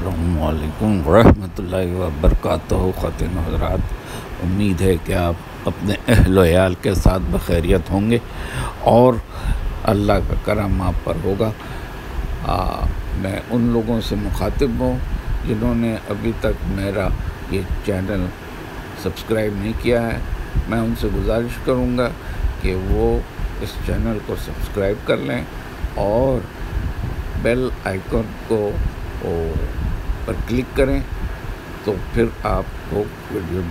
अस्सलामुअलैकुम वरहमतुल्लाहि वबरकातुहू। ख़वातीन हज़रात, उम्मीद है कि आप अपने अहल याल के साथ बखैरियत होंगे और अल्लाह का करम आप पर होगा। मैं उन लोगों से मुखातिब हूँ जिन्होंने अभी तक मेरा ये चैनल सब्सक्राइब नहीं किया है। मैं उनसे गुजारिश करूँगा कि वो इस चैनल को सब्सक्राइब कर लें और बेल आइकन को पर क्लिक करें, तो फिर आपको वीडियो